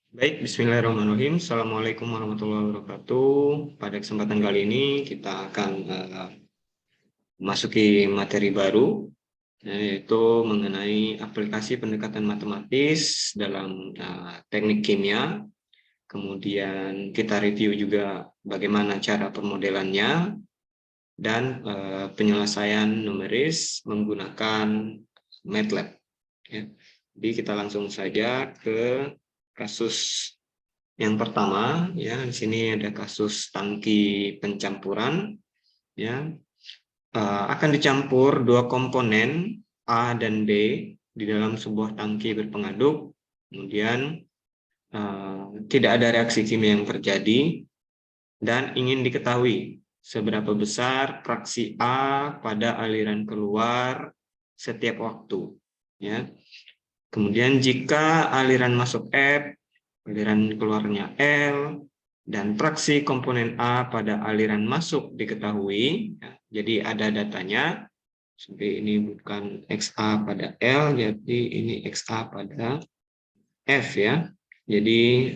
Baik, bismillahirrahmanirrahim. Assalamualaikum warahmatullahi wabarakatuh. Pada kesempatan kali ini kita akan memasuki materi baru, yaitu mengenai aplikasi pendekatan matematis dalam teknik kimia. Kemudian kita review juga bagaimana cara pemodelannya dan penyelesaian numeris menggunakan MATLAB. Ya. Jadi kita langsung saja ke kasus yang pertama. Ya, di sini ada kasus tangki pencampuran. Ya, akan dicampur dua komponen A dan B di dalam sebuah tangki berpengaduk. Kemudian tidak ada reaksi kimia yang terjadi dan ingin diketahui seberapa besar fraksi A pada aliran keluar setiap waktu. Ya. Kemudian jika aliran masuk F, aliran keluarnya L, dan fraksi komponen A pada aliran masuk diketahui, ya, jadi ada datanya. Seperti ini bukan XA pada L, jadi ini XA pada F ya. Jadi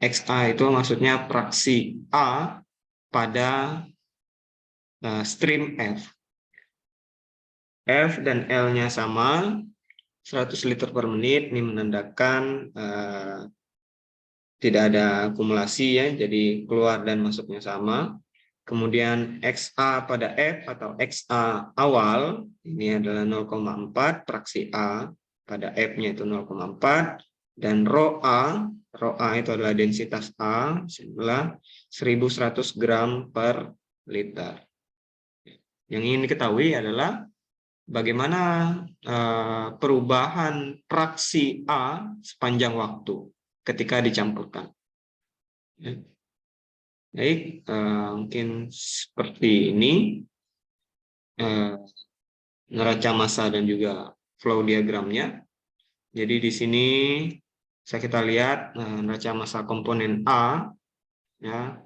XA itu maksudnya fraksi A pada stream F. F dan L-nya sama, 100 liter per menit, ini menandakan tidak ada akumulasi ya, jadi keluar dan masuknya sama. Kemudian XA pada F atau XA awal, ini adalah 0,4, fraksi A pada F-nya itu 0,4, dan rho A itu adalah densitas A, adalah 1100 gram per liter. Yang ingin diketahui adalah bagaimana perubahan fraksi A sepanjang waktu ketika dicampurkan. Ya. Baik, mungkin seperti ini neraca massa dan juga flow diagramnya. Jadi di sini kita lihat neraca massa komponen A, ya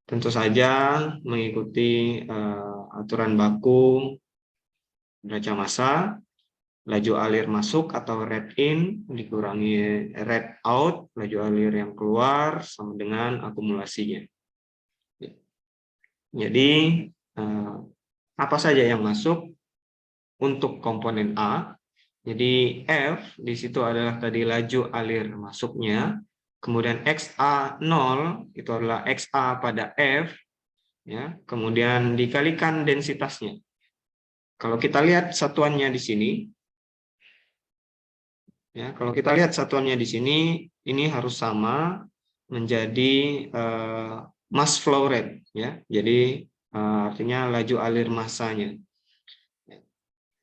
tentu saja mengikuti aturan baku neraca massa. Laju alir masuk atau rate in dikurangi rate out, laju alir yang keluar sama dengan akumulasinya. Jadi apa saja yang masuk untuk komponen A? Jadi F di situ adalah tadi laju alir masuknya, kemudian XA0 itu adalah XA pada F, ya, kemudian dikalikan densitasnya. Kalau kita lihat satuannya di sini, ya, kalau kita lihat satuannya di sini, ini harus sama menjadi mass flow rate, ya. Jadi artinya laju alir massanya.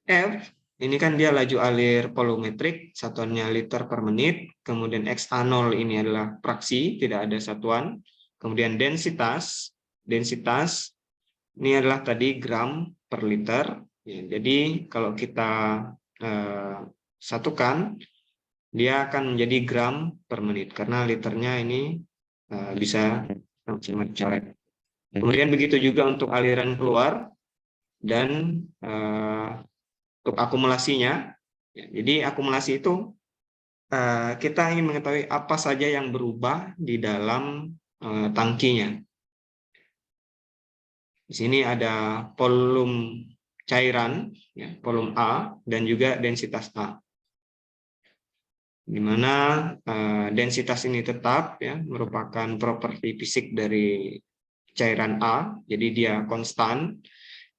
F ini kan dia laju alir volumetrik, satuannya liter per menit. Kemudian XA0 ini adalah fraksi, tidak ada satuan. Kemudian densitas ini adalah tadi gram per liter. Ya, jadi kalau kita satukan, dia akan menjadi gram per menit karena liternya ini bisa coret. Kemudian begitu juga untuk aliran keluar dan untuk akumulasinya. Ya, jadi akumulasi itu kita ingin mengetahui apa saja yang berubah di dalam tangkinya. Di sini ada volume cairan, ya, volume A dan juga densitas A. Di mana densitas ini tetap, ya, merupakan properti fisik dari cairan A, jadi dia konstan,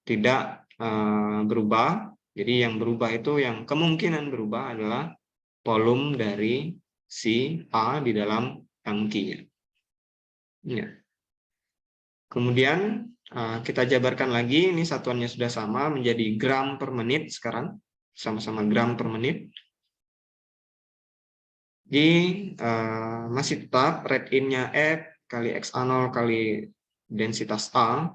tidak berubah. Jadi yang berubah itu, yang kemungkinan berubah adalah volume dari si A di dalam tangkinya. Ya. Kemudian kita jabarkan lagi, ini satuannya sudah sama menjadi gram per menit sekarang, sama-sama gram per menit. Jadi masih tetap rate in-nya F kali XA0 kali densitas A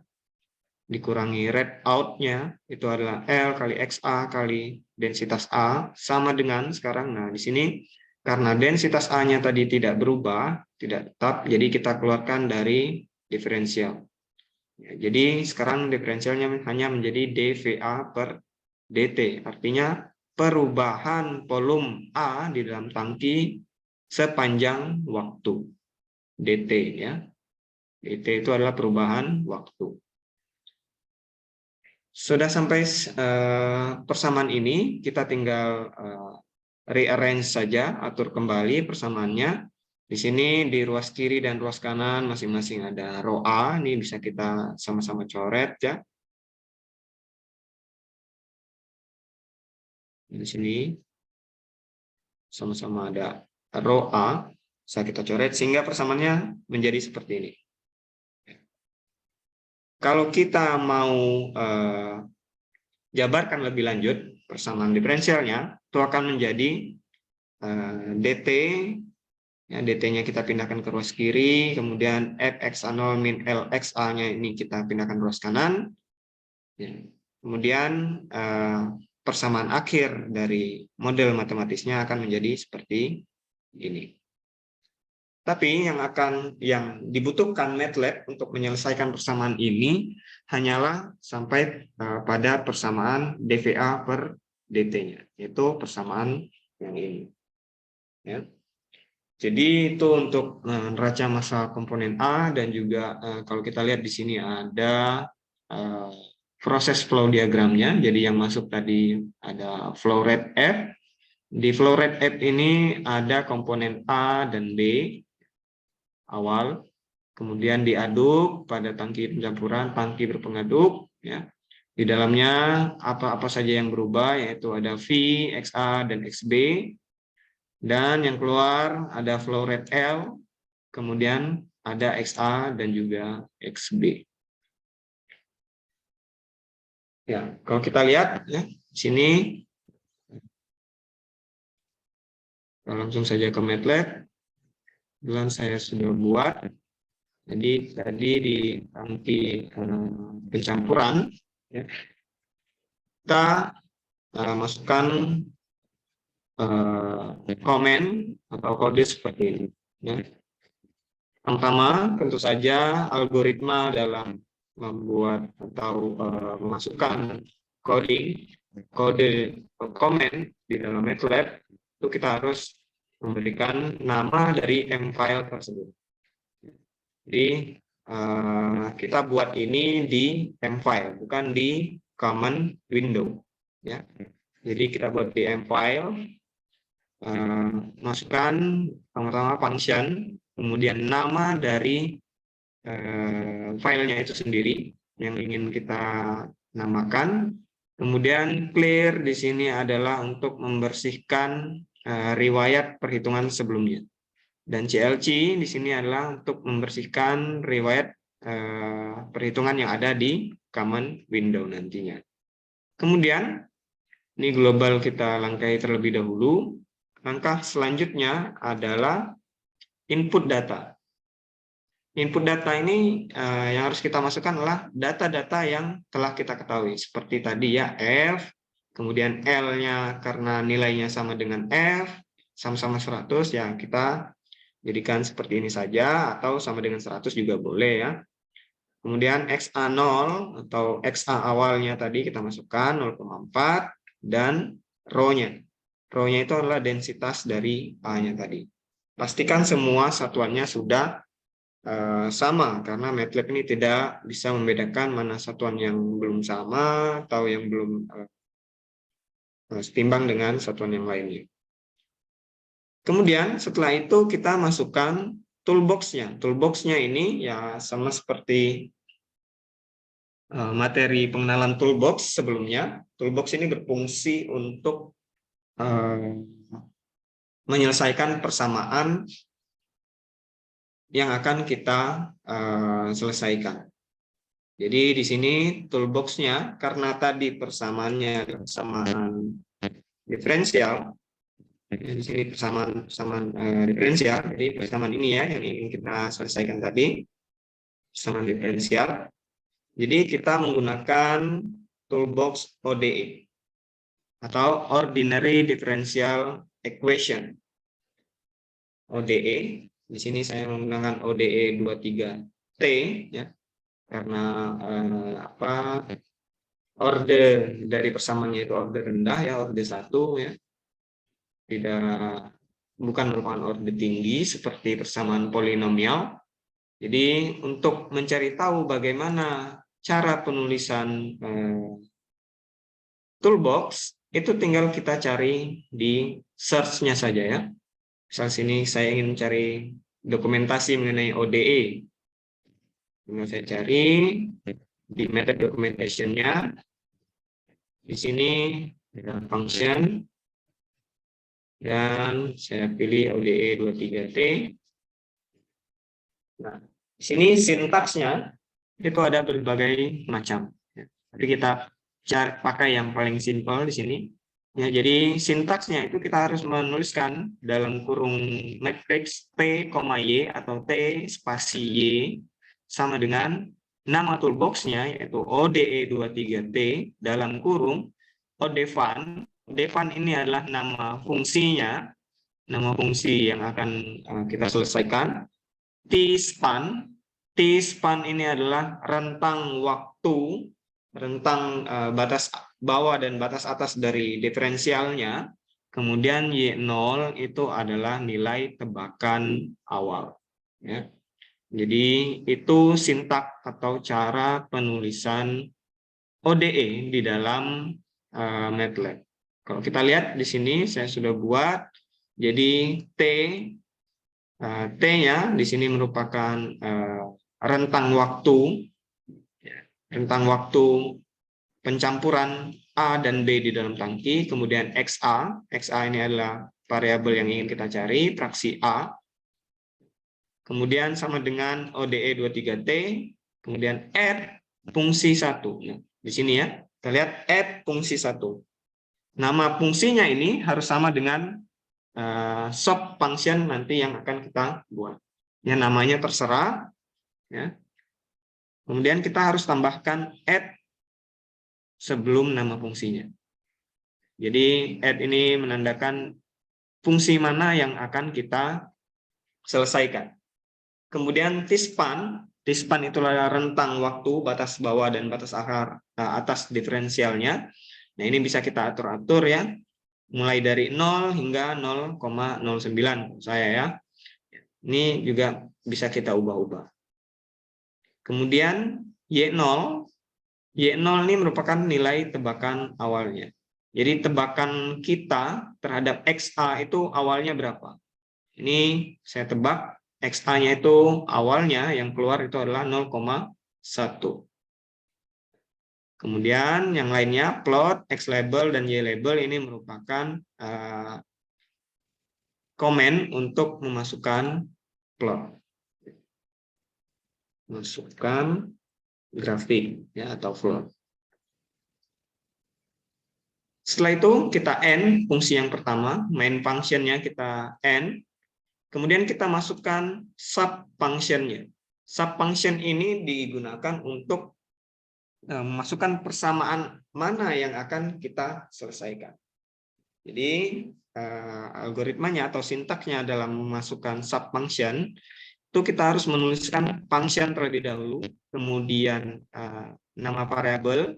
dikurangi rate out-nya itu adalah L kali XA kali densitas A sama dengan sekarang. Nah, di sini karena densitas A-nya tadi tidak berubah, tidak tetap, jadi kita keluarkan dari diferensial. Ya, jadi sekarang diferensialnya hanya menjadi dVA per dt. Artinya perubahan volume A di dalam tangki sepanjang waktu. DT ya. DT itu adalah perubahan waktu. Sudah sampai persamaan ini, kita tinggal rearrange saja, atur kembali persamaannya. Di sini di ruas kiri dan ruas kanan masing-masing ada row A, ini bisa kita sama-sama coret ya. Di sini sama-sama ada row A, bisa kita coret sehingga persamaannya menjadi seperti ini. Kalau kita mau jabarkan lebih lanjut persamaan diferensialnya, itu akan menjadi DT, ya, DT-nya kita pindahkan ke ruas kiri, kemudian fxa0 min lxa-nya ini kita pindahkan ke ruas kanan, ya. Kemudian persamaan akhir dari model matematisnya akan menjadi seperti ini. Tapi yang dibutuhkan MATLAB untuk menyelesaikan persamaan ini hanyalah sampai pada persamaan dVA per dt-nya, yaitu persamaan yang ini. Ya. Jadi itu untuk neraca massa komponen A, dan juga kalau kita lihat di sini ada proses flow diagramnya. Jadi yang masuk tadi ada flow rate F. Di flow rate F ini ada komponen A dan B awal, kemudian diaduk pada tangki pencampuran, tangki berpengaduk, ya. Di dalamnya apa-apa saja yang berubah, yaitu ada V, XA, dan XB, dan yang keluar ada flow rate L, kemudian ada XA dan juga XB. Ya, kalau kita lihat ya, di sini langsung saja ke MATLAB. Kebetulan saya sudah buat. Jadi tadi di tangki pencampuran, ya, kita masukkan komen atau kode seperti ini. Ya. Pertama, tentu saja algoritma dalam membuat atau memasukkan kode komen di dalam MATLAB, itu kita harus memberikan nama dari M-file tersebut. Jadi kita buat ini di M-file, bukan di command window. Ya. Jadi kita buat di M-file, masukkan pertama function, kemudian nama dari filenya itu sendiri yang ingin kita namakan. Kemudian clear di sini adalah untuk membersihkan riwayat perhitungan sebelumnya. Dan CLC di sini adalah untuk membersihkan riwayat perhitungan yang ada di command window nantinya. Kemudian ini global kita langkahi terlebih dahulu. Langkah selanjutnya adalah input data. Input data ini yang harus kita masukkan adalah data-data yang telah kita ketahui. Seperti tadi ya, F, kemudian L-nya karena nilainya sama dengan F, sama-sama 100, ya kita jadikan seperti ini saja, atau sama dengan 100 juga boleh ya. Kemudian XA0 atau XA awalnya tadi kita masukkan 0,4, dan row-nya. Row-nya itu adalah densitas dari A-nya tadi. Pastikan semua satuannya sudah sama, karena MATLAB ini tidak bisa membedakan mana satuan yang belum sama atau yang belum setimbang dengan satuan yang lainnya. Kemudian setelah itu kita masukkan toolbox-nya. Toolbox-nya ini ya sama seperti materi pengenalan toolbox sebelumnya. Toolbox ini berfungsi untuk menyelesaikan persamaan yang akan kita selesaikan. Jadi di sini toolbox-nya, karena tadi persamaannya persamaan diferensial, di sini persamaan diferensial, jadi persamaan ini ya yang ingin kita selesaikan tadi, persamaan diferensial. Jadi kita menggunakan toolbox ODE atau Ordinary Differential Equation. ODE, di sini saya menggunakan ODE 23T ya, karena order dari persamaannya itu order rendah ya, order 1 ya. Tidak bukan merupakan orde tinggi seperti persamaan polinomial. Jadi untuk mencari tahu bagaimana cara penulisan toolbox, itu tinggal kita cari di search-nya saja ya. Misal sini saya ingin mencari dokumentasi mengenai ODE. Tinggal saya cari di method documentation-nya. Di sini ada function dan saya pilih ODE 23T. Nah, di sini sintaksnya itu ada berbagai macam. Tapi kita cari pakai yang paling simpel di sini. Ya, jadi sintaksnya itu kita harus menuliskan dalam kurung matrix T, Y atau T spasi Y sama dengan nama toolbox-nya yaitu ODE23T dalam kurung ODEFUN. ODEFUN ini adalah nama fungsinya, nama fungsi yang akan kita selesaikan. T-span ini adalah rentang waktu, rentang batas bawah dan batas atas dari diferensialnya. Kemudian Y0 itu adalah nilai tebakan awal. Ya. Jadi itu sintak atau cara penulisan ODE di dalam MATLAB. Kalau kita lihat di sini saya sudah buat. Jadi T-nya di sini merupakan rentang waktu pencampuran A dan B di dalam tangki, kemudian XA ini adalah variabel yang ingin kita cari, fraksi A, kemudian sama dengan ODE 23T, kemudian add fungsi 1. Nah, di sini ya, kita lihat add fungsi 1. Nama fungsinya ini harus sama dengan sub function nanti yang akan kita buat. Ya, namanya terserah. Ya. Kemudian kita harus tambahkan add sebelum nama fungsinya. Jadi add ini menandakan fungsi mana yang akan kita selesaikan. Kemudian T-span itulah rentang waktu batas bawah dan batas atas diferensialnya. Nah, ini bisa kita atur-atur ya. Mulai dari 0 hingga 0,09 saya ya. Ini juga bisa kita ubah-ubah. Kemudian Y0 ini merupakan nilai tebakan awalnya. Jadi tebakan kita terhadap XA itu awalnya berapa? Ini saya tebak XA-nya itu awalnya yang keluar itu adalah 0,1. Kemudian yang lainnya plot, X label, dan Y label ini merupakan komen untuk memasukkan plot. Masukkan grafik ya atau plot. Setelah itu kita end fungsi yang pertama, main function-nya kita end. Kemudian kita masukkan sub function-nya. Sub function ini digunakan untuk memasukkan persamaan mana yang akan kita selesaikan. Jadi algoritmanya atau sintaksnya dalam memasukkan sub function itu kita harus menuliskan function terlebih dahulu, kemudian nama variabel.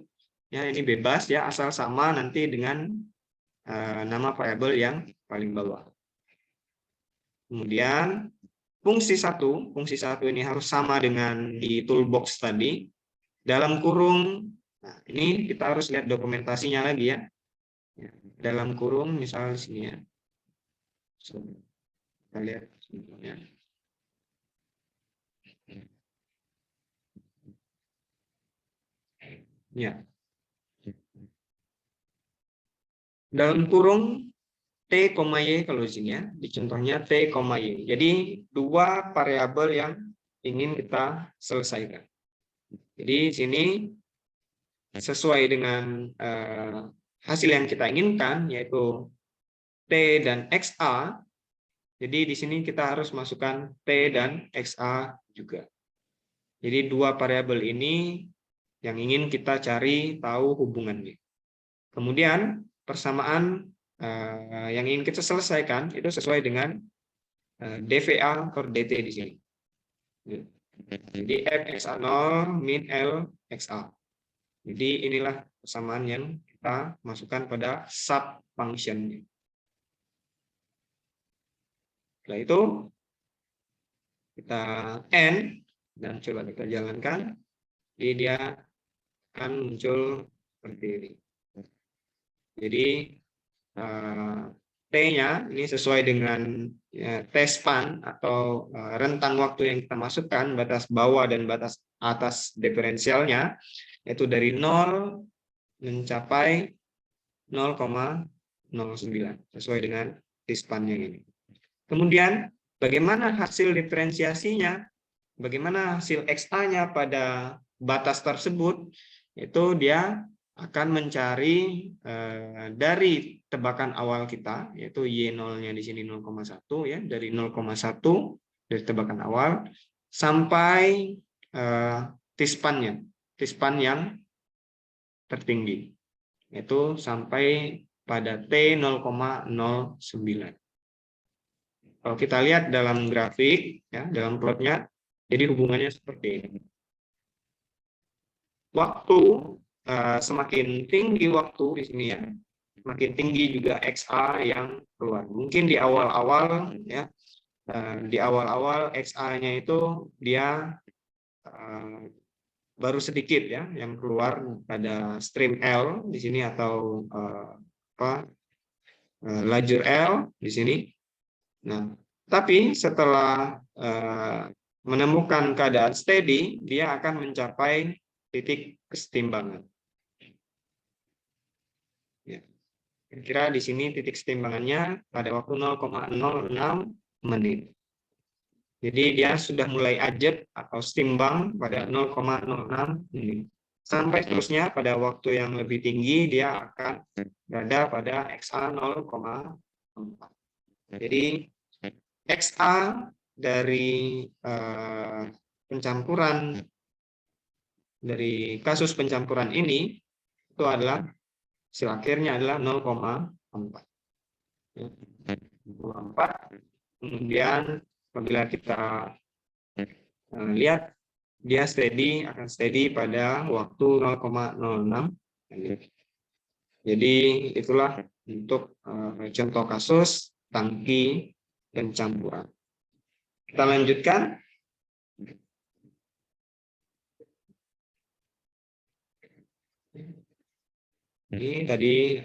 Ya, ini bebas ya, asal sama nanti dengan nama variabel yang paling bawah. Kemudian fungsi satu ini harus sama dengan di toolbox tadi. Dalam kurung, nah ini kita harus lihat dokumentasinya lagi ya. Dalam kurung misal di sini ya. Kita lihat ya. Ya. Dalam kurung T, Y kalau di sini ya, di contohnya T, Y. Jadi dua variabel yang ingin kita selesaikan. Jadi di sini sesuai dengan hasil yang kita inginkan yaitu T dan XA. Jadi di sini kita harus masukkan T dan XA juga. Jadi dua variabel ini yang ingin kita cari tahu hubungannya. Kemudian persamaan yang ingin kita selesaikan itu sesuai dengan DVA per DT di sini. Jadi F XA0 min L XA. Jadi inilah persamaan yang kita masukkan pada sub function-nya. Setelah itu kita N dan coba kita jalankan, jadi dia akan muncul seperti ini. Jadi T-nya ini sesuai dengan T-span atau rentang waktu yang kita masukkan, batas bawah dan batas atas diferensialnya, yaitu dari 0 mencapai 0,09 sesuai dengan T-span-nya ini. Kemudian bagaimana hasil diferensiasinya? Bagaimana hasil XA-nya pada batas tersebut? Itu dia akan mencari dari tebakan awal kita, yaitu Y0-nya di sini 0,1 ya, dari 0,1 dari tebakan awal sampai T-span-nya, T-span yang tertinggi, yaitu sampai pada T 0,09. Kalau kita lihat dalam grafik, ya, dalam plotnya, jadi hubungannya seperti ini. Waktu semakin tinggi waktu di sini ya, semakin tinggi juga XA yang keluar. Mungkin di awal-awal ya, di awal-awal XA-nya itu dia baru sedikit ya yang keluar pada stream L di sini atau lajur L di sini. Nah, tapi setelah menemukan keadaan steady, dia akan mencapai titik kesetimbangan. Ya. Kira-kira di sini titik kesetimbangannya pada waktu 0,06 menit. Jadi dia sudah mulai ajeb atau setimbang pada 0,06 menit. Sampai seterusnya pada waktu yang lebih tinggi dia akan berada pada XA 0,4. Jadi XA dari pencampuran dari kasus pencampuran ini itu adalah hasil akhirnya adalah 0,4. Kemudian apabila kita lihat dia akan steady pada waktu 0,06. Jadi itulah untuk contoh kasus tangki pencampuran. Kita lanjutkan. Ini tadi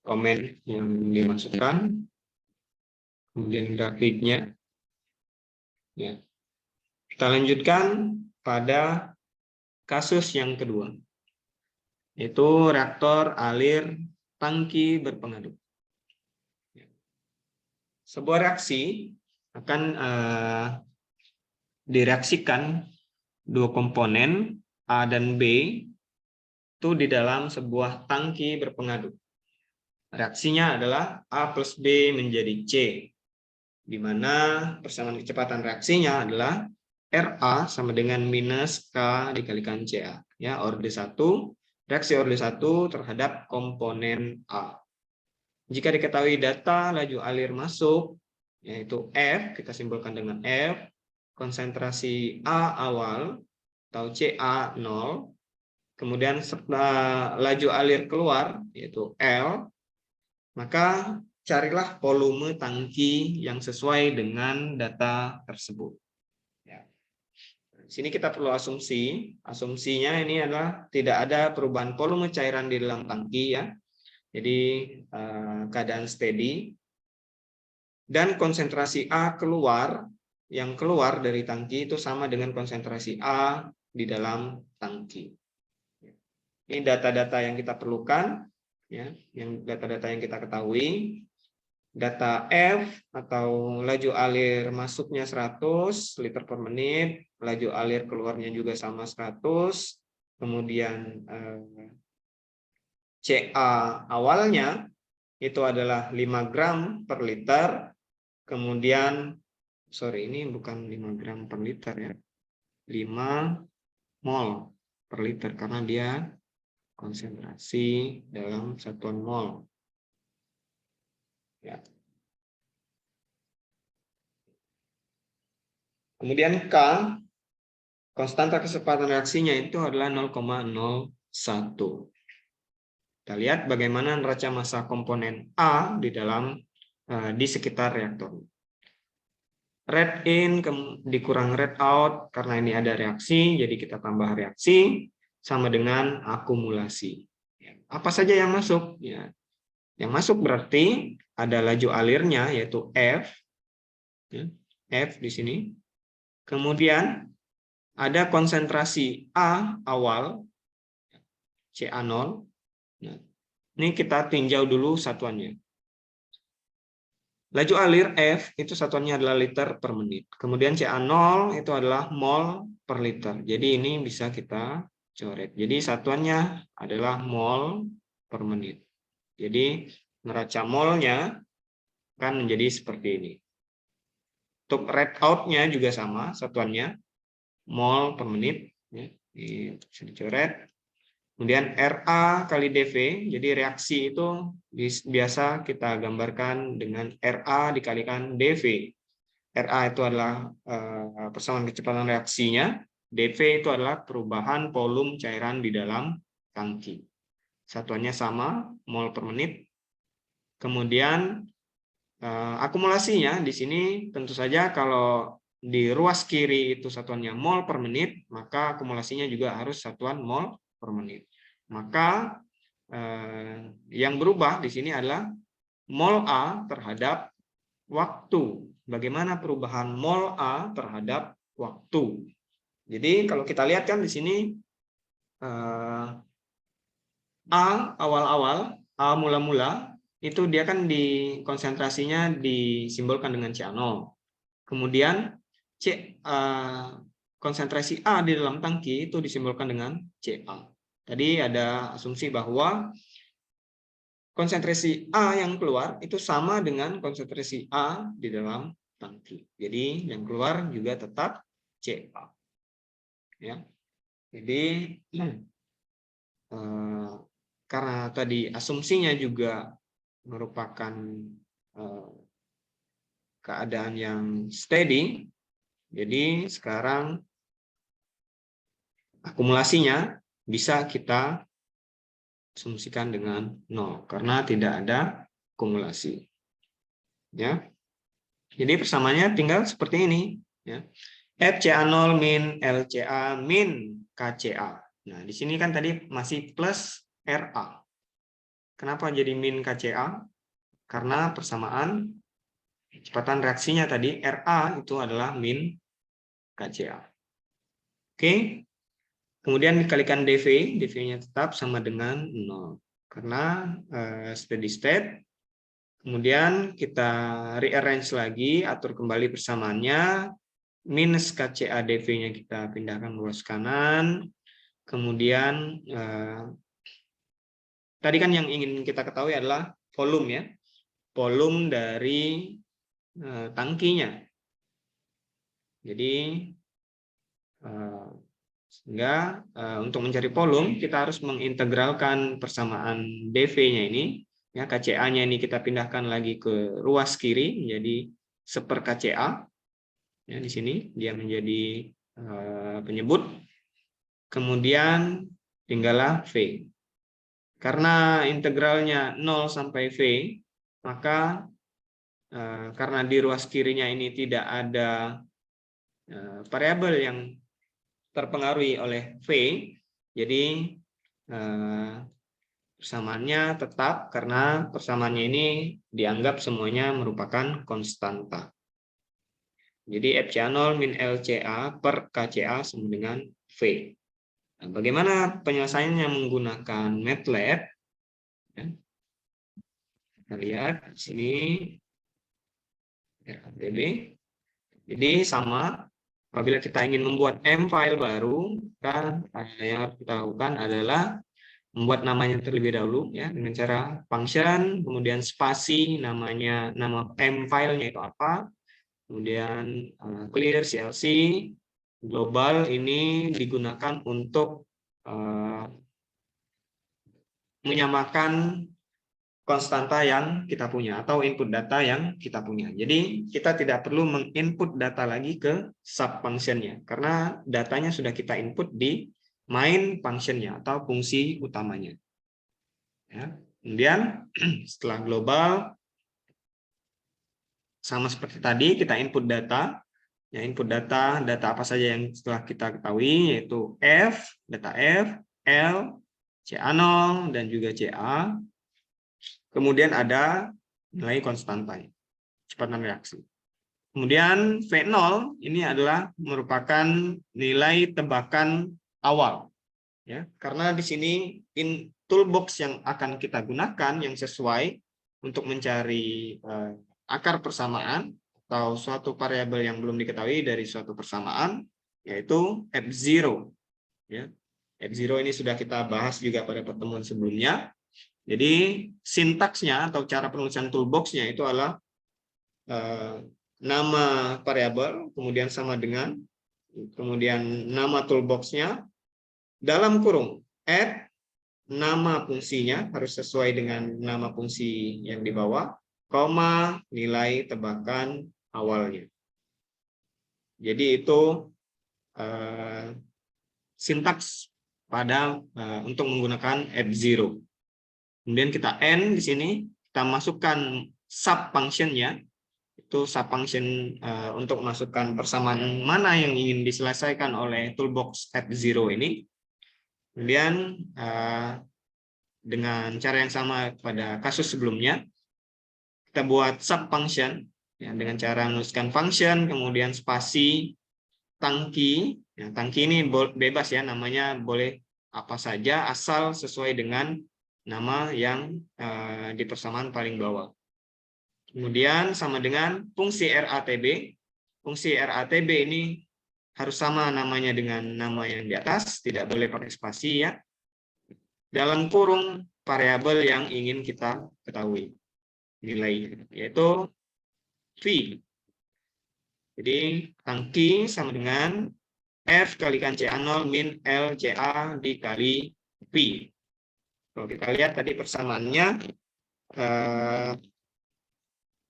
komen yang dimasukkan, kemudian grafiknya. Ya. Kita lanjutkan pada kasus yang kedua, yaitu reaktor alir tangki berpengaruh. Sebuah reaksi akan direaksikan dua komponen A dan B itu di dalam sebuah tangki berpengaruh. Reaksinya adalah A plus B menjadi C, di mana persamaan kecepatan reaksinya adalah RA sama dengan minus K dikalikan CA. Ya, orde 1, reaksi orde 1 terhadap komponen A. Jika diketahui data laju alir masuk, yaitu F, kita simpulkan dengan F, konsentrasi A awal atau CA 0, kemudian setelah laju alir keluar, yaitu L, maka carilah volume tangki yang sesuai dengan data tersebut. Ya. Di sini kita perlu asumsi. Asumsinya ini adalah tidak ada perubahan volume cairan di dalam tangki ya. Jadi keadaan steady. Dan konsentrasi A keluar, yang keluar dari tangki itu sama dengan konsentrasi A di dalam tangki. Ini data-data yang kita perlukan, ya, yang data-data yang kita ketahui. Data F atau laju alir masuknya 100 liter per menit, laju alir keluarnya juga sama 100, kemudian CA awalnya itu adalah 5 gram per liter, kemudian, sorry ini bukan 5 gram per liter ya, 5 mol per liter karena dia konsentrasi dalam satuan mol. Ya. Kemudian K, konstanta kecepatan reaksinya itu adalah 0,01. Kita lihat bagaimana neraca massa komponen A di dalam di sekitar reaktor. Read in dikurang read out, karena ini ada reaksi, jadi kita tambah reaksi, sama dengan akumulasi. Apa saja yang masuk? Ya, yang masuk berarti ada laju alirnya, yaitu F, ya, F di sini. Kemudian ada konsentrasi A awal, CA0. Nah, ini kita tinjau dulu satuannya. Laju alir F itu satuannya adalah liter per menit. Kemudian CA0 itu adalah mol per liter. Jadi ini bisa kita coret. Jadi satuannya adalah mol per menit. Jadi neraca molnya akan menjadi seperti ini. Untuk rate out-nya juga sama, satuannya mol per menit. Ini bisa dicoret. Kemudian RA kali DV, jadi reaksi itu biasa kita gambarkan dengan RA dikalikan DV. RA itu adalah persamaan kecepatan reaksinya, DV itu adalah perubahan volume cairan di dalam tangki. Satuannya sama, mol per menit. Kemudian akumulasinya di sini tentu saja kalau di ruas kiri itu satuannya mol per menit, maka akumulasinya juga harus satuan mol per menit. Maka yang berubah di sini adalah mol A terhadap waktu. Bagaimana perubahan mol A terhadap waktu? Jadi kalau kita lihat kan di sini A awal-awal, A mula-mula itu dia kan di konsentrasinya disimbolkan dengan CA0. Kemudian konsentrasi A di dalam tangki itu disimbolkan dengan CA. Tadi ada asumsi bahwa konsentrasi A yang keluar itu sama dengan konsentrasi A di dalam tangki. Jadi yang keluar juga tetap CA. Ya. Jadi karena tadi asumsinya juga merupakan keadaan yang steady, jadi sekarang akumulasinya bisa kita asumsikan dengan 0 karena tidak ada akumulasi. Ya. Jadi persamaannya tinggal seperti ini, ya. FCA0 min LCA min KCA. Nah, di sini kan tadi masih plus RA. Kenapa jadi min KCA? Karena persamaan kecepatan reaksinya tadi RA itu adalah min KCA. Oke. Kemudian dikalikan dV, dV-nya tetap sama dengan 0. Karena steady state. Kemudian kita rearrange lagi, atur kembali persamaannya. Minus KCA dV-nya kita pindahkan ruas kanan. Kemudian tadi kan yang ingin kita ketahui adalah volume, ya. Volume dari tangkinya. Jadi sehingga untuk mencari volume kita harus mengintegralkan persamaan dV-nya ini, ya. KCA-nya ini kita pindahkan lagi ke ruas kiri menjadi 1/, KCA. Ya, di sini dia menjadi penyebut. Kemudian tinggallah V. Karena integralnya 0 sampai V, maka karena di ruas kirinya ini tidak ada variabel yang terpengaruhi oleh V, jadi persamaannya tetap karena persamaannya ini dianggap semuanya merupakan konstanta. Jadi FCA0 min LCA per KCA sama dengan V. Nah, bagaimana penyelesaiannya menggunakan MATLAB? Ya. Kita lihat di sini RATB. Jadi sama, apabila kita ingin membuat M file baru, kan yang harus kita lakukan adalah membuat namanya terlebih dahulu, ya, dengan cara function, kemudian spasi namanya, nama M filenya itu apa, kemudian clear CLC. Global ini digunakan untuk menyamakan konstanta yang kita punya atau input data yang kita punya. Jadi kita tidak perlu menginput data lagi ke sub function-nya karena datanya sudah kita input di main function-nya atau fungsi utamanya. Ya. Kemudian setelah global sama seperti tadi, kita input data. Ya, input data apa saja yang setelah kita ketahui, yaitu data F, L, CA0, dan juga CA. Kemudian ada nilai konstanta, kecepatan reaksi. Kemudian V0 ini adalah merupakan nilai tebakan awal. Ya, karena di sini toolbox yang akan kita gunakan yang sesuai untuk mencari akar persamaan atau suatu variabel yang belum diketahui dari suatu persamaan, yaitu F0. Ya. F0 ini sudah kita bahas juga pada pertemuan sebelumnya. Jadi sintaksnya atau cara penulisan toolbox-nya itu adalah nama variabel, kemudian sama dengan, kemudian nama toolbox-nya, dalam kurung, add nama fungsinya harus sesuai dengan nama fungsi yang di bawah, koma nilai tebakan awalnya. Jadi itu sintaks pada untuk menggunakan F0. Kemudian kita N di sini, kita masukkan sub function-nya, itu sub function untuk masukkan persamaan mana yang ingin diselesaikan oleh toolbox F0 ini. Kemudian dengan cara yang sama pada kasus sebelumnya, kita buat sub function ya, dengan cara menuliskan function, kemudian spasi tangki. Ya, tangki ini bebas ya, namanya boleh apa saja asal sesuai dengan nama yang di persamaan paling bawah. Kemudian sama dengan fungsi RATB. Fungsi RATB ini harus sama namanya dengan nama yang di atas, tidak boleh pakai spasi ya. Dalam kurung variabel yang ingin kita ketahui nilai, yaitu V. Jadi tangki sama dengan F kalikan CA0 min L CA dikali V. Kalau kita lihat tadi persamaannya,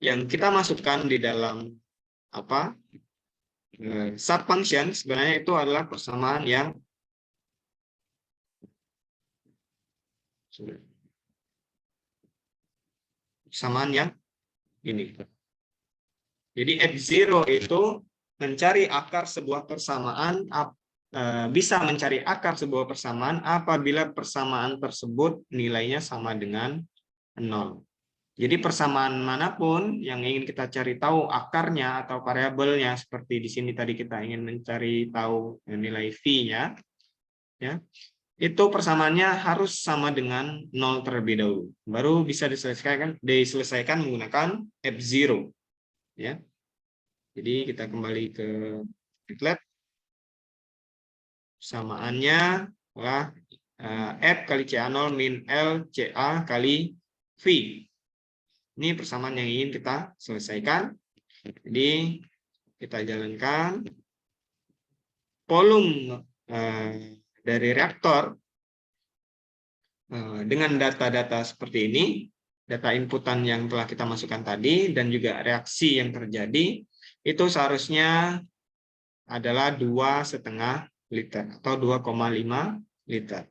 yang kita masukkan di dalam sub function sebenarnya itu adalah persamaan yang ini. Jadi F0 itu mencari akar sebuah persamaan, bisa mencari akar sebuah persamaan apabila persamaan tersebut nilainya sama dengan 0. Jadi persamaan manapun yang ingin kita cari tahu akarnya atau variabelnya, seperti di sini tadi kita ingin mencari tahu nilai V-nya, ya, itu persamaannya harus sama dengan 0 terlebih dahulu. Baru bisa diselesaikan menggunakan F0. Ya. Jadi kita kembali ke MATLAB. Persamaannya adalah F kali CA0 min L CA kali V. Ini persamaan yang ingin kita selesaikan. Jadi kita jalankan volume dari reaktor dengan data-data seperti ini, data inputan yang telah kita masukkan tadi, dan juga reaksi yang terjadi, itu seharusnya adalah 2,5 liter atau 2,5 liter.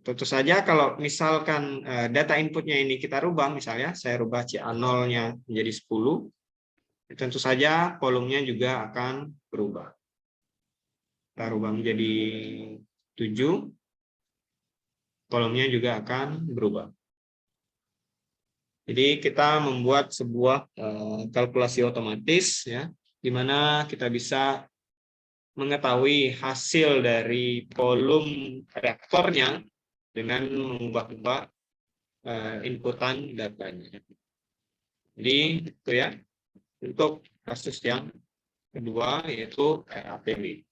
Tentu saja kalau misalkan data inputnya ini kita rubah, misalnya saya rubah CA0-nya menjadi 10, tentu saja volumenya juga akan berubah. Kita rubah menjadi 7, volumenya juga akan berubah. Jadi kita membuat sebuah kalkulasi otomatis, ya, di mana kita bisa mengetahui hasil dari volume reaktornya dengan mengubah-ubah inputan datanya. Jadi itu ya untuk kasus yang kedua, yaitu RATB.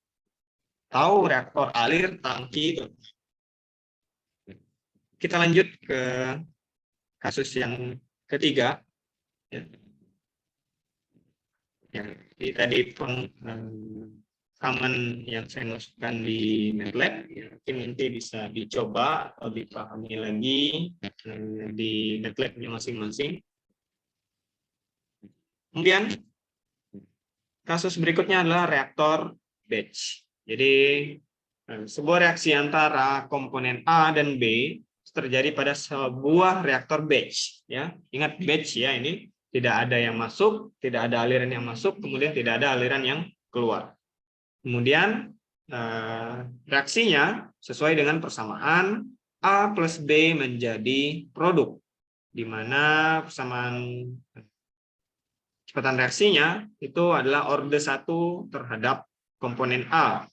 Tahu reaktor alir, tangki. Kita lanjut ke kasus yang ketiga. Jadi tadi rekaman yang saya masukkan di MATLAB, ya, mungkin nanti bisa dicoba atau dipahami lagi di MATLAB-nya masing-masing. Kemudian kasus berikutnya adalah reaktor batch. Jadi sebuah reaksi antara komponen A dan B terjadi pada sebuah reaktor batch. Ya, ingat batch ya ini. Tidak ada yang masuk, tidak ada aliran yang masuk, kemudian tidak ada aliran yang keluar. Kemudian reaksinya sesuai dengan persamaan A plus B menjadi produk, di mana persamaan kecepatan reaksinya itu adalah orde 1 terhadap komponen A.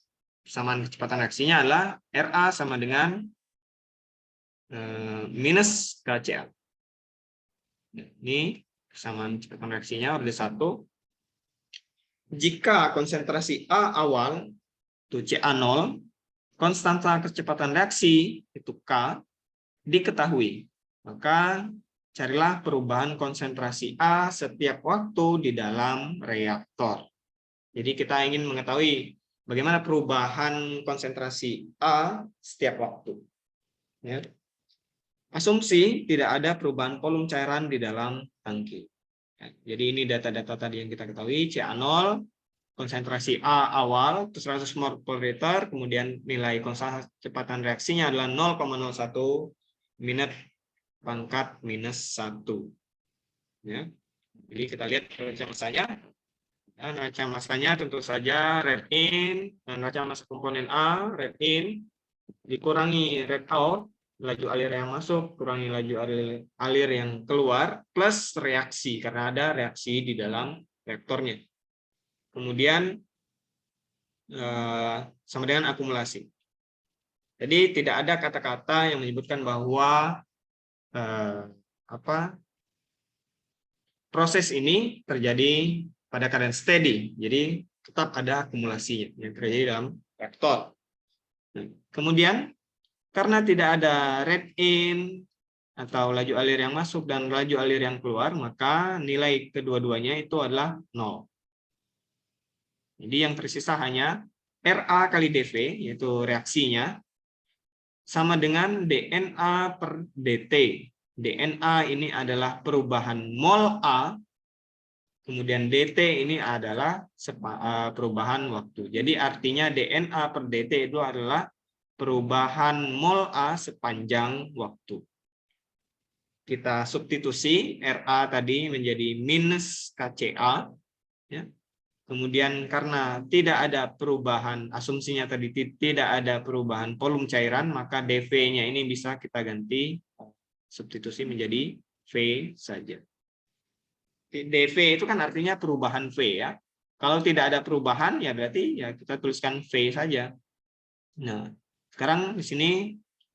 Persamaan kecepatan reaksinya adalah RA sama dengan minus KCA. Ini persamaan kecepatan reaksinya orde 1. Jika konsentrasi A awal itu CA0, konstanta kecepatan reaksi itu K diketahui. Maka carilah perubahan konsentrasi A setiap waktu di dalam reaktor. Jadi kita ingin mengetahui bagaimana perubahan konsentrasi A setiap waktu. Ya. Asumsi tidak ada perubahan volume cairan di dalam tangki. Jadi ini data-data tadi yang kita ketahui, CA0, konsentrasi A awal, 100 mol per liter, kemudian nilai konstanta kecepatan reaksinya adalah 0,01 minus pangkat minus 1. Ya. Jadi kita lihat neraca masanya. Ya, neraca masanya tentu saja rate in, neraca massa komponen A, rate in, dikurangi rate out, laju alir yang masuk, kurangi laju alir yang keluar, plus reaksi, karena ada reaksi di dalam reaktornya. Kemudian sama dengan akumulasi. Jadi tidak ada kata-kata yang menyebutkan bahwa proses ini terjadi pada keadaan steady. Jadi tetap ada akumulasinya yang terjadi dalam reaktor. Kemudian karena tidak ada rate in atau laju alir yang masuk dan laju alir yang keluar, maka nilai kedua-duanya itu adalah 0. Jadi yang tersisa hanya RA kali dV, yaitu reaksinya, sama dengan DNA per DT. DNA ini adalah perubahan mol A, kemudian DT ini adalah perubahan waktu. Jadi artinya DNA per DT itu adalah perubahan mol A sepanjang waktu. Kita substitusi RA tadi menjadi minus KCA. Ya. Kemudian karena tidak ada perubahan, asumsinya tadi tidak ada perubahan volume cairan, maka dV-nya ini bisa kita ganti substitusi menjadi V saja. dV itu kan artinya perubahan V ya. Kalau tidak ada perubahan ya berarti ya kita tuliskan V saja. Nah, sekarang di sini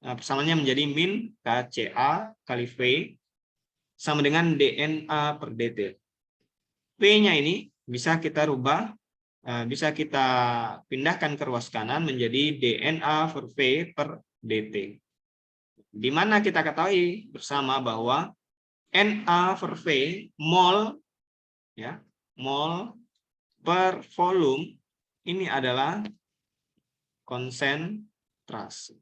persamaannya menjadi min KCA kali V sama dengan DNA per DT. V-nya ini bisa kita rubah, bisa kita pindahkan ke ruas kanan menjadi DNA per V per DT. Di mana kita ketahui bersama bahwa Na per V mol ya, mol per volume ini adalah konsentrasi.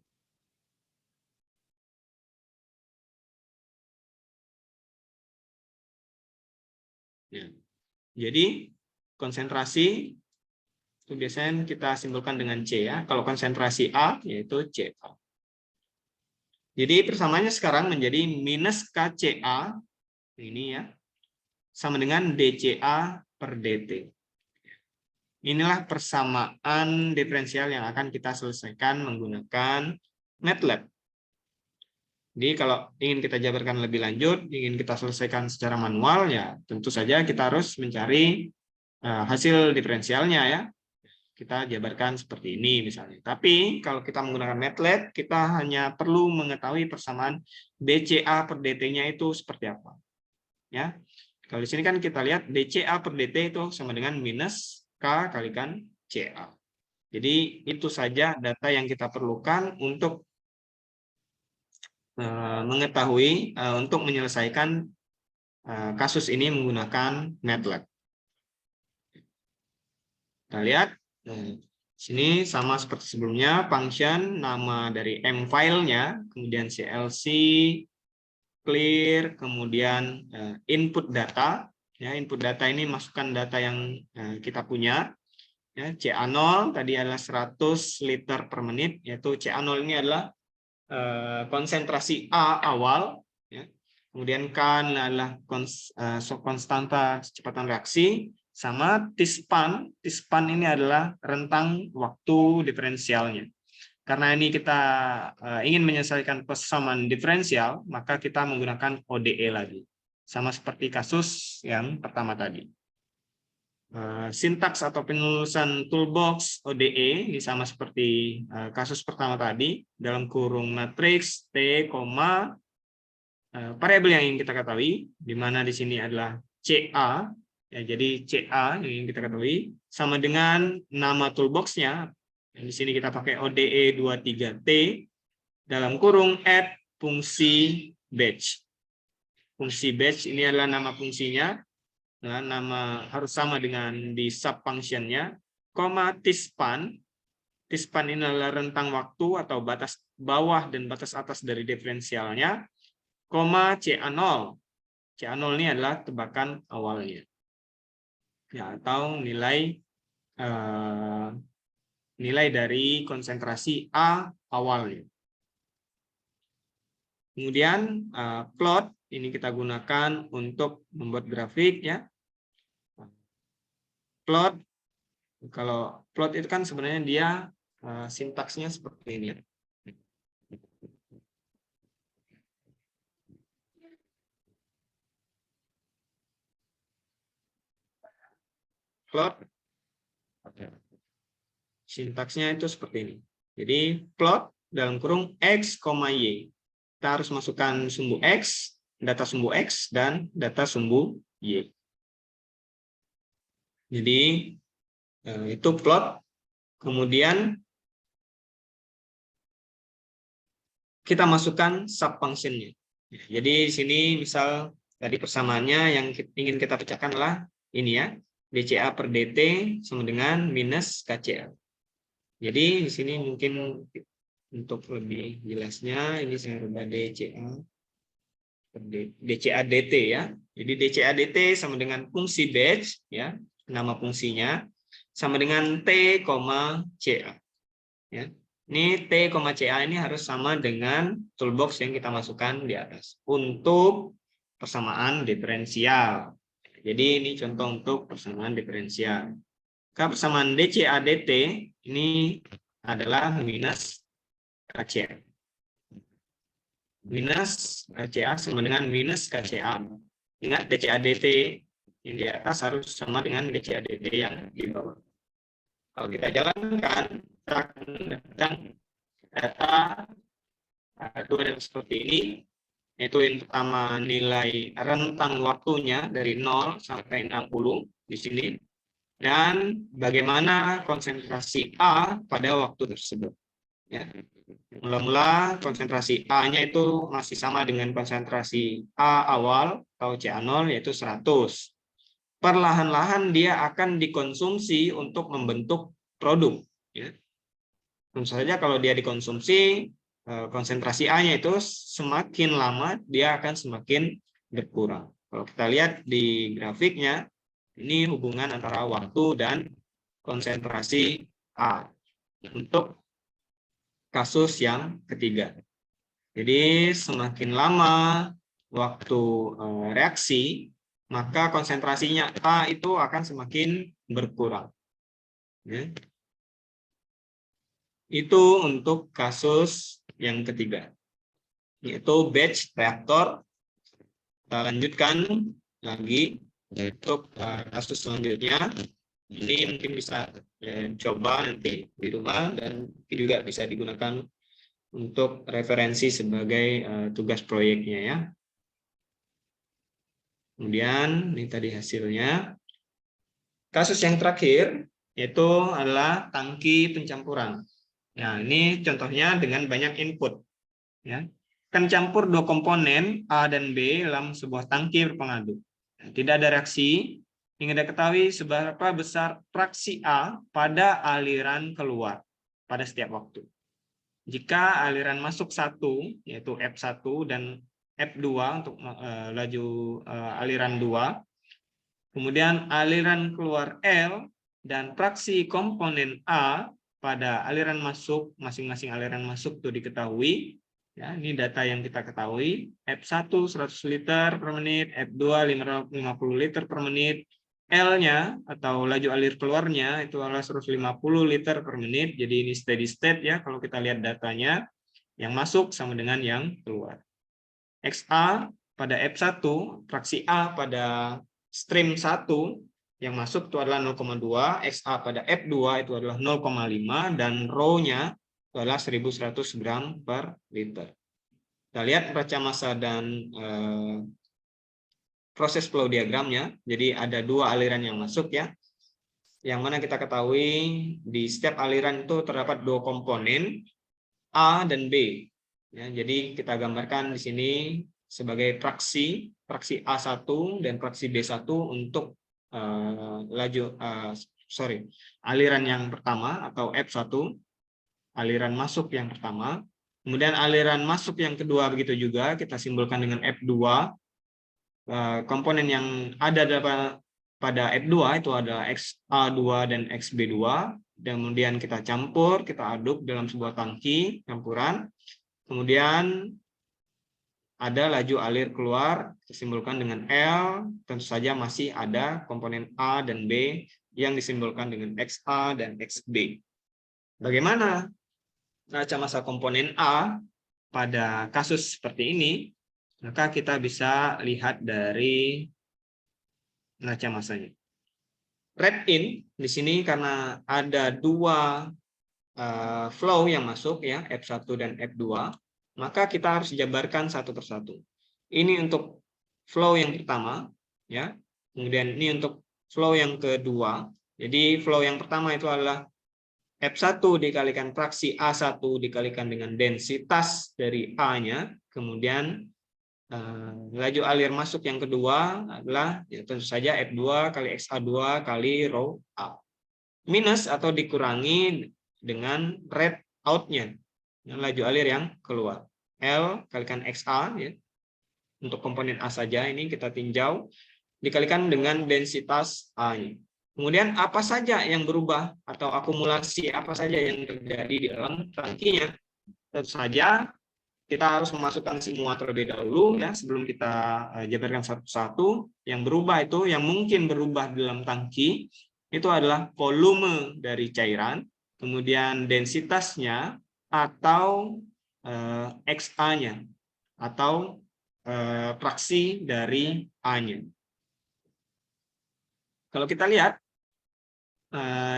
Ya. Jadi konsentrasi itu biasanya kita simpulkan dengan C ya. Kalau konsentrasi A yaitu Ca. Jadi persamaannya sekarang menjadi minus KCA ini ya, sama dengan DCA per DT. Inilah persamaan diferensial yang akan kita selesaikan menggunakan MATLAB. Jadi kalau ingin kita jabarkan lebih lanjut, ingin kita selesaikan secara manual, ya tentu saja kita harus mencari hasil diferensialnya ya. Kita jabarkan seperti ini misalnya. Tapi kalau kita menggunakan MATLAB, kita hanya perlu mengetahui persamaan DCA per DT-nya itu seperti apa. Ya. Kalau di sini kan kita lihat DCA per DT itu sama dengan minus K kalikan CA. Jadi itu saja data yang kita perlukan untuk mengetahui, untuk menyelesaikan kasus ini menggunakan MATLAB. Kita lihat. Sini sama seperti sebelumnya, function, nama dari M file-nya, kemudian CLC, clear, kemudian input data. Ya, input data ini masukkan data yang kita punya. Ya, CA0 tadi adalah 100 liter per menit, yaitu CA0 ini adalah konsentrasi A awal. Ya. kemudian kan adalah konstanta kecepatan reaksi, sama T-span. T-span ini adalah rentang waktu diferensialnya. Karena ini kita ingin menyelesaikan persamaan diferensial, maka kita menggunakan ODE lagi. Sama seperti kasus yang pertama tadi. Sintaks atau penulisan toolbox ODE ini sama seperti kasus pertama tadi, dalam kurung matriks T, variabel yang ingin kita ketahui, di mana di sini adalah CA, ya, jadi CA yang ingin kita ketahui, sama dengan nama toolbox-nya, di sini kita pakai ODE 23T, dalam kurung add fungsi batch. Fungsi batch ini adalah nama fungsinya, nah, nama harus sama dengan di sub function-nya, T-span. T-span ini adalah rentang waktu atau batas bawah dan batas atas dari diferensialnya, CA0. CA0 ini adalah tebakan awalnya, ya, atau nilai dari konsentrasi A awalnya. Kemudian plot ini kita gunakan untuk membuat grafik, ya. Plot, kalau plot itu kan sebenarnya dia sintaksnya seperti ini. Plot, sintaksnya itu seperti ini. Jadi plot dalam kurung X, Y. Kita harus masukkan sumbu X, data sumbu X, dan data sumbu Y. Jadi itu plot. Kemudian kita masukkan sub function-nya. Jadi di sini misal tadi persamaannya yang ingin kita pecahkan adalah ini, ya. DCA per DT sama dengan minus KCL. Jadi di sini mungkin untuk lebih jelasnya ini saya rubah DCA DT, ya. Jadi DCA DT sama dengan fungsi batch, ya, nama fungsinya sama dengan T, CA, ya. Ini T, CA ini harus sama dengan toolbox yang kita masukkan di atas untuk persamaan diferensial. Jadi ini contoh untuk persamaan diferensial. Persamaan DCA DT ini adalah minus KCA. Minus KCA sama dengan minus KCA. Ingat DCA DT yang di atas harus sama dengan DCA DT yang di bawah. Kalau kita jalankan, dan data dua data seperti ini, yaitu yang pertama nilai rentang waktunya dari 0 sampai 60 di sini, dan bagaimana konsentrasi A pada waktu tersebut. Ya. Mula-mula konsentrasi A-nya itu masih sama dengan konsentrasi A awal atau CA0, yaitu 100. Perlahan-lahan dia akan dikonsumsi untuk membentuk produk. Ya. Tentu saja kalau dia dikonsumsi, konsentrasi A-nya itu semakin lama dia akan semakin berkurang. Kalau kita lihat di grafiknya, ini hubungan antara waktu dan konsentrasi A untuk kasus yang ketiga. Jadi semakin lama waktu reaksi, maka konsentrasinya A itu akan semakin berkurang. Ya. Itu untuk kasus yang ketiga, yaitu batch reaktor. Kita lanjutkan lagi untuk kasus selanjutnya. Ini mungkin bisa coba nanti di rumah, dan juga bisa digunakan untuk referensi sebagai tugas proyeknya, ya. Kemudian ini tadi hasilnya. Kasus yang terakhir yaitu adalah tangki pencampuran. Nah, ini contohnya dengan banyak input, ya. Akan campur dua komponen A dan B dalam sebuah tangki berpengadu. Tidak ada reaksi. Ingin diketahui seberapa besar fraksi A pada aliran keluar pada setiap waktu. Jika aliran masuk 1, yaitu F1, dan F2 untuk laju aliran 2, kemudian aliran keluar L, dan fraksi komponen A pada aliran masuk, masing-masing aliran masuk itu diketahui, Ya, ini data yang kita ketahui. F1 100 liter per menit, F2 550 liter per menit. L-nya atau laju alir keluarnya itu adalah 150 liter per menit. Jadi ini steady state ya kalau kita lihat datanya. Yang masuk sama dengan yang keluar. XA pada F1, fraksi A pada stream 1 yang masuk itu adalah 0,2, XA pada F2 itu adalah 0,5 dan rho-nya itu adalah 1100 gram per liter. Kita lihat neraca massa dan proses flow diagramnya. Jadi ada dua aliran yang masuk ya. Yang mana kita ketahui di setiap aliran itu terdapat dua komponen A dan B. Ya, jadi kita gambarkan di sini sebagai fraksi A1 dan fraksi B1 untuk aliran yang pertama atau F1, aliran masuk yang pertama. Kemudian aliran masuk yang kedua begitu juga kita simbolkan dengan F2. Komponen yang ada pada F2 itu ada XA2 dan XB2. Kemudian kita campur, kita aduk dalam sebuah tangki campuran. Kemudian ada laju alir keluar, disimbolkan dengan L. Tentu saja masih ada komponen A dan B yang disimbolkan dengan XA dan XB. Bagaimana neraca massa komponen A pada kasus seperti ini? Maka kita bisa lihat dari neraca massanya. Rate in di sini karena ada dua flow yang masuk ya, F1 dan F2, maka kita harus jabarkan satu persatu. Ini untuk flow yang pertama ya. Kemudian ini untuk flow yang kedua. Jadi flow yang pertama itu adalah F1 dikalikan fraksi A1 dikalikan dengan densitas dari A-nya, kemudian laju alir masuk yang kedua adalah ya, tentu saja F2 kali XA2 kali rho A. Minus atau dikurangi dengan rate out-nya, laju alir yang keluar. L kalikan XA, ya. Untuk komponen A saja ini kita tinjau, dikalikan dengan densitas A-nya. Kemudian apa saja yang berubah atau akumulasi apa saja yang terjadi di dalam tangkinya. Tentu saja kita harus memasukkan semua terlebih dahulu ya sebelum kita jabarkan satu-satu. Yang berubah itu, yang mungkin berubah di dalam tangki itu adalah volume dari cairan, kemudian densitasnya atau XA-nya atau fraksi dari A-nya. Kalau kita lihat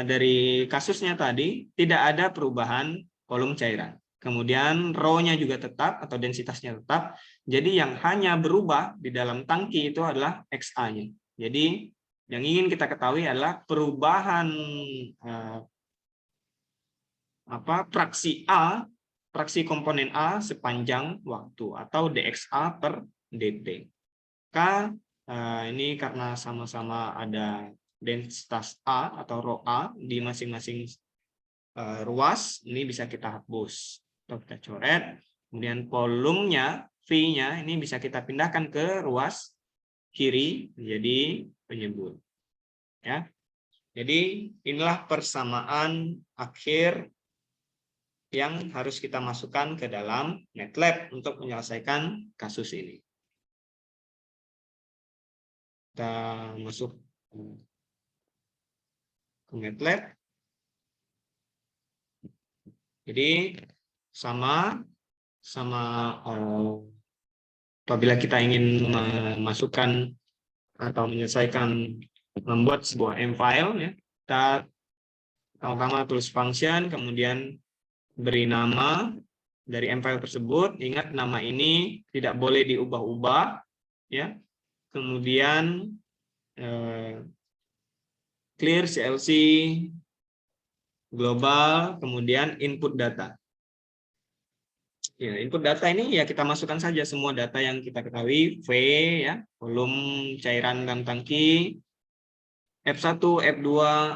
dari kasusnya tadi tidak ada perubahan volume cairan. Kemudian rho-nya juga tetap atau densitasnya tetap. Jadi yang hanya berubah di dalam tangki itu adalah XA-nya. Jadi yang ingin kita ketahui adalah perubahan fraksi A, fraksi komponen A sepanjang waktu atau dXA per dt. Ini karena sama-sama ada densitas A atau rho A di masing-masing ruas, ini bisa kita hapus atau kita coret. Kemudian volumenya, V-nya ini bisa kita pindahkan ke ruas kiri menjadi penyebut. Ya. Jadi inilah persamaan akhir yang harus kita masukkan ke dalam MATLAB untuk menyelesaikan kasus ini. Kita masuk ke MATLAB. Jadi sama apabila kita ingin memasukkan atau menyelesaikan membuat sebuah M-file ya, kita pertama tulis function, kemudian beri nama dari M-file tersebut. Ingat nama ini tidak boleh diubah-ubah ya. Kemudian clear CLC global, kemudian input data. Ya, input data ini ya kita masukkan saja semua data yang kita ketahui, V ya, volume cairan dalam tangki, F1, F2,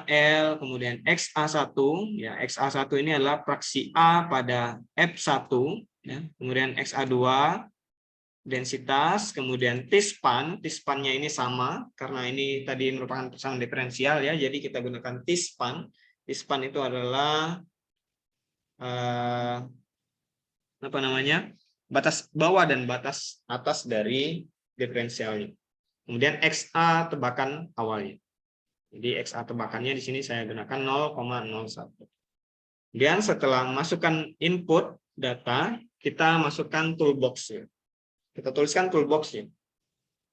L, kemudian XA1 ya, XA1 ini adalah fraksi A pada F1 ya, kemudian XA2 densitas, kemudian T-span, T-span-nya ini sama karena ini tadi merupakan persamaan diferensial ya, jadi kita gunakan T-span. T-span itu adalah batas bawah dan batas atas dari diferensialnya. Kemudian XA tebakan awalnya. Jadi XA tebakannya di sini saya gunakan 0,01. Kemudian setelah masukkan input data, kita masukkan toolbox. Kita tuliskan toolbox-nya.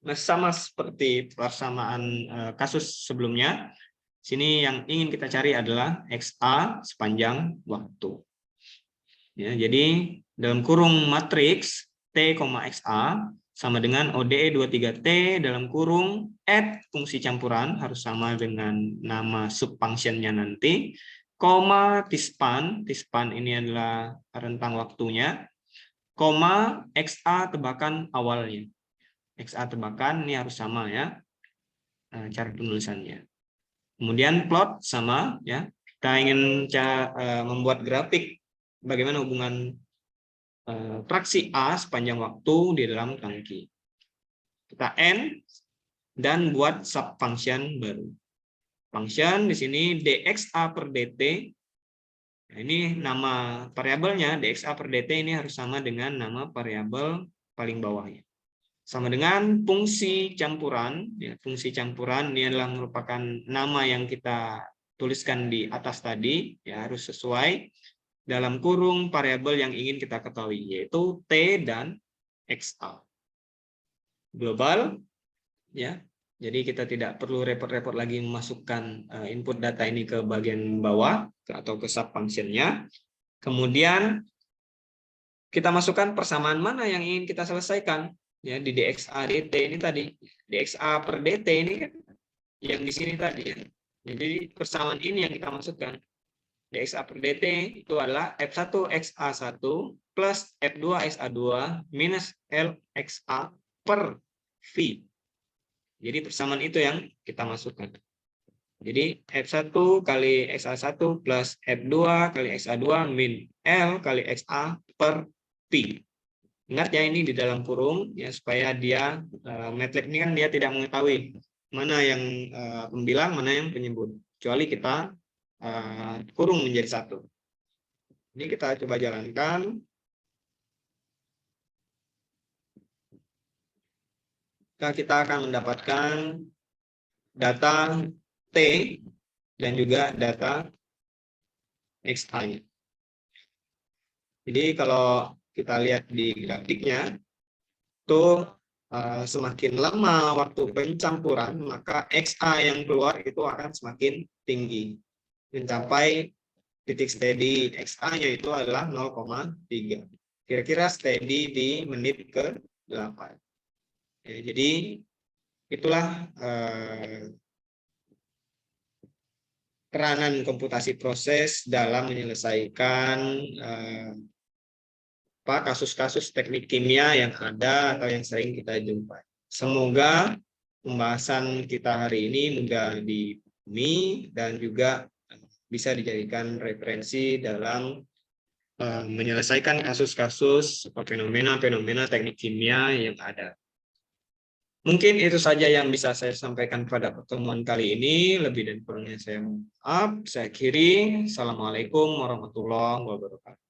Nah, sama seperti persamaan kasus sebelumnya, sini yang ingin kita cari adalah XA sepanjang waktu. Ya, jadi dalam kurung matriks T, XA sama dengan ODE 23T dalam kurung add fungsi campuran harus sama dengan nama subfunctionnya nanti, koma tspan ini adalah rentang waktunya, koma XA tebakan awalnya. XA tebakan ini harus sama ya cara penulisannya. Kemudian plot sama ya. Kita ingin membuat grafik bagaimana hubungan fraksi A sepanjang waktu di dalam tangki. Kita N dan buat subfunction baru. Function di sini dxa per dt. Nah, ini nama variabelnya dxa per dt ini harus sama dengan nama variabel paling bawahnya. Sama dengan fungsi campuran. Ya, fungsi campuran ini adalah merupakan nama yang kita tuliskan di atas tadi. Ya, harus sesuai dalam kurung variabel yang ingin kita ketahui, yaitu T dan XA. Global. Ya, jadi kita tidak perlu repot-repot lagi memasukkan input data ini ke bagian bawah atau ke subfunction-nya. Kemudian kita masukkan persamaan mana yang ingin kita selesaikan. Ya, di dxa dt ini tadi, dxa per dt ini kan yang di sini tadi ya. Jadi persamaan ini yang kita masukkan. dxa per dt itu adalah f1 xa1 plus f2 xa2 minus lxa per v. Jadi persamaan itu yang kita masukkan. Jadi f1 kali xa1 plus f2 kali xa2 min l kali xa per v. Ingat ya, ini di dalam kurung ya, supaya dia MATLAB ini kan dia tidak mengetahui mana yang pembilang, mana yang penyebut, kecuali kita kurung menjadi satu. Ini kita coba jalankan. Kita akan mendapatkan data T dan juga data XA-nya. Jadi kalau kita lihat di grafiknya, itu semakin lama waktu pencampuran, maka XA yang keluar itu akan semakin tinggi. Mencapai titik steady XA-nya itu adalah 0,3. Kira-kira steady di menit ke-8. Ya, jadi itulah peranan komputasi proses dalam menyelesaikan kasus-kasus teknik kimia yang ada atau yang sering kita jumpai. Semoga pembahasan kita hari ini mudah dipahami dan juga bisa dijadikan referensi dalam menyelesaikan kasus-kasus atau fenomena-fenomena teknik kimia yang ada. Mungkin itu saja yang bisa saya sampaikan pada pertemuan kali ini. Lebih dan kurangnya saya mohon maaf. Saya akhiri. Assalamualaikum warahmatullahi wabarakatuh.